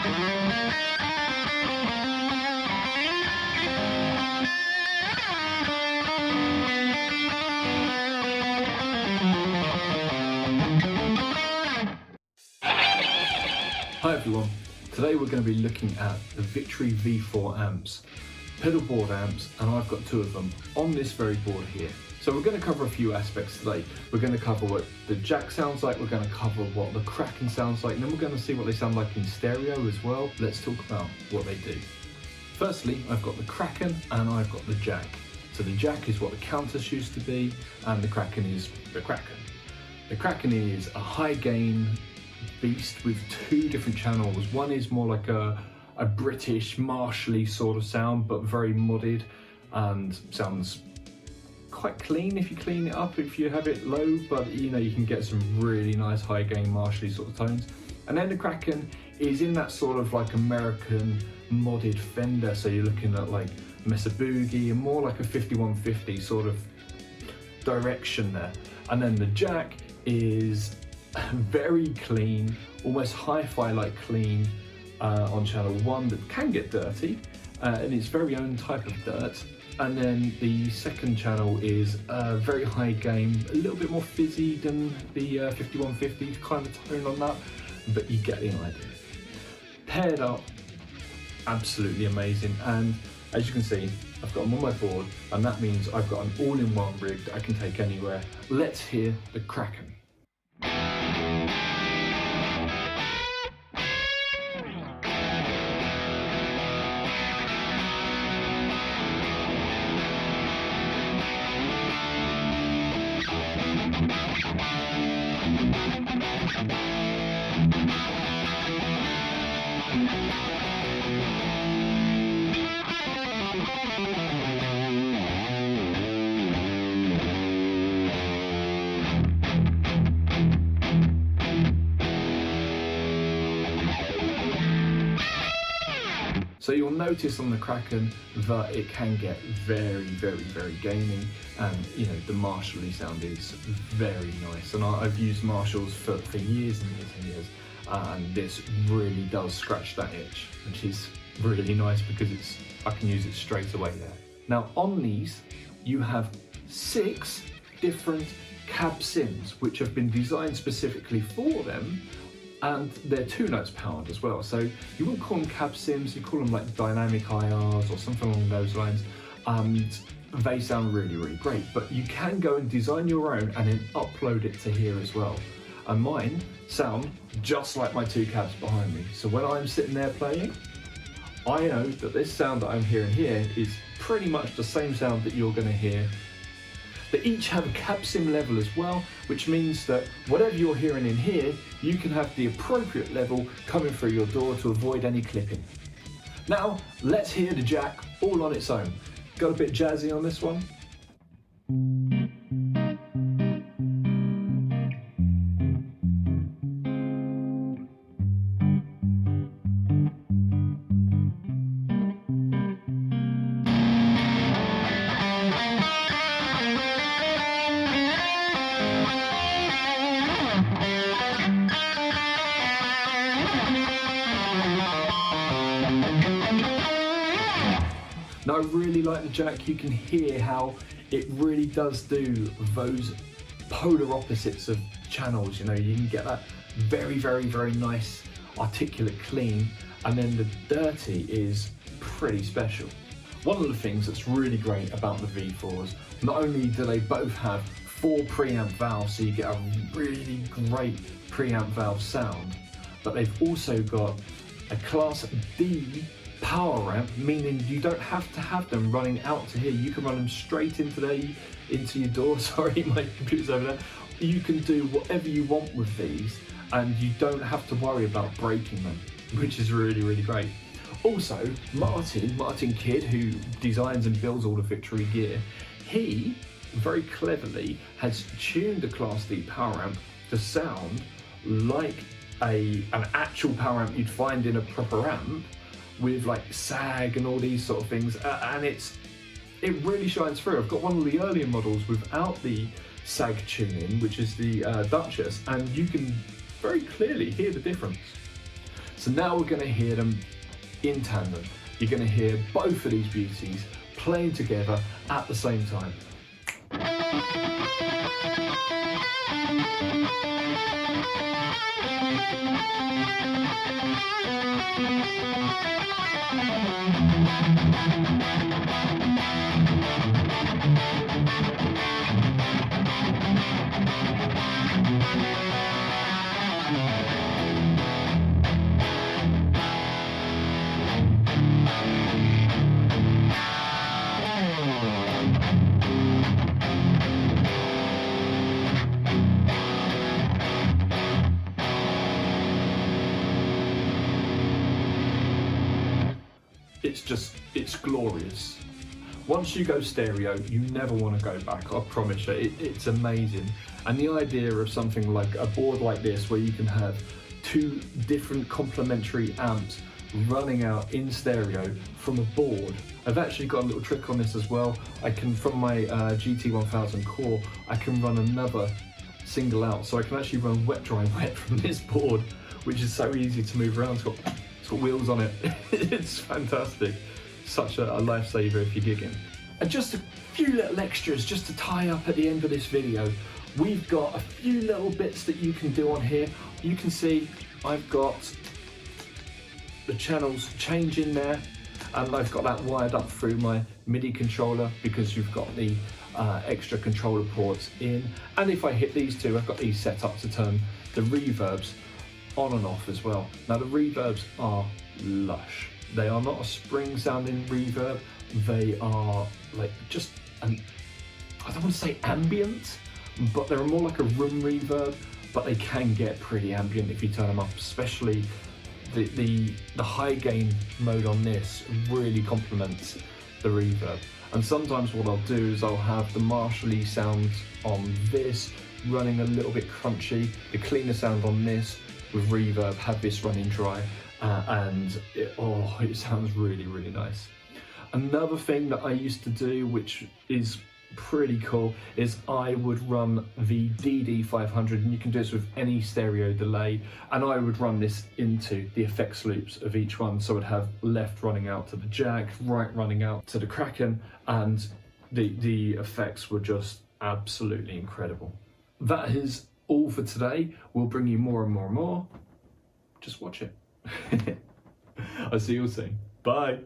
Hi everyone, today we're going to be looking at the Victory V4 amps, pedalboard amps, and I've got two of them on this very board here. So we're going to cover a few aspects today. We're going to cover what the Jack sounds like, we're going to cover what the Kraken sounds like, and then we're going to see what they sound like in stereo as well. Let's talk about what they do. Firstly, I've got the Kraken and I've got the Jack. So the Jack is what the Countess used to be, and the Kraken is the Kraken. The Kraken is a high gain beast with two different channels. One is more like a British martially sort of sound, but very modded and sounds quite clean if you clean it up, if you have it low, but you know, you can get some really nice high gain martially sort of tones. And then the Kraken is in that sort of like American modded Fender, so you're looking at like Mesa Boogie and more like a 5150 sort of direction there. And then the Jack is very clean, almost hi-fi like clean on channel 1 that can get dirty in its very own type of dirt. And then the second channel is very high gain, a little bit more fizzy than the 5150 kind of tone on that, but you get the idea. Paired up, absolutely amazing, and as you can see, I've got them on my board, and that means I've got an all-in-one rig that I can take anywhere. Let's hear the Kraken. So you'll notice on the Kraken that it can get very gaining, and you know, the martially sound is very nice. And I've used Marshalls for years and years and years, and this really does scratch that itch, which is really nice because I can use it straight away there. Now on these, you have 6 different cab sims which have been designed specifically for them. And they're 2 notes powered as well. So you wouldn't call them cab sims, you call them like dynamic IRs or something along those lines. And they sound really great, but you can go and design your own and then upload it to here as well. And mine sound just like my 2 cabs behind me. So when I'm sitting there playing, I know that this sound that I'm hearing here is pretty much the same sound that you're gonna hear. They each have a cab sim level as well, which means that whatever you're hearing in here, you can have the appropriate level coming through your door to avoid any clipping. Now, let's hear the Jack all on its own. Got a bit jazzy on this one. Now I really like the Jack. You can hear how it really does do those polar opposites of channels. You know, you can get that very nice articulate clean, and then the dirty is pretty special. One of the things that's really great about the V4s, not only do they both have 4 preamp valves, so you get a really great preamp valve sound, but they've also got a Class D power ramp, meaning you don't have to have them running out to here. You can run them straight into your door. Sorry, my computer's over there. You can do whatever you want with these, and you don't have to worry about breaking them, which is really great. Also, Martin Kidd, who designs and builds all the Victory gear, he very cleverly has tuned the Class D power amp to sound like an actual power amp you'd find in a proper amp, with like sag and all these sort of things, and it really shines through. I've got one of the earlier models without the sag tuning, which is the Duchess, and you can very clearly hear the difference. So now we're going to hear them in tandem. You're going to hear both of these beauties playing together at the same time. It's glorious. Once you go stereo, you never want to go back, I promise you. It's amazing. And the idea of something like a board like this, where you can have two different complementary amps running out in stereo from a board. I've actually got a little trick on this as well. I can, from my GT1000 core, I can run another single out. So I can actually run wet, dry, wet from this board, which is so easy to move around. It's got wheels on it. It's fantastic. Such a lifesaver if you're gigging. And just a few little extras just to tie up at the end of this video. We've got a few little bits that you can do on here. You can see I've got the channels changing there, and I've got that wired up through my MIDI controller because you've got the extra controller ports in. And if I hit these two, I've got these set up to turn the reverbs on and off as well. Now the reverbs are lush. They are not a spring sounding reverb. They are like just I don't want to say ambient, but they're more like a room reverb, but they can get pretty ambient if you turn them up, especially the high gain mode on this really complements the reverb. And sometimes what I'll do is I'll have the Marshall sound on this running a little bit crunchy, the cleaner sound on this with reverb, have this running dry, and it sounds really, really nice. Another thing that I used to do, which is pretty cool, is I would run the DD500, and you can do this with any stereo delay, and I would run this into the effects loops of each one. So I'd have left running out to the Jack, right running out to the Kraken, and the effects were just absolutely incredible. That is all for today. We'll bring you more and more and more. Just watch it. I'll see you all soon. Bye.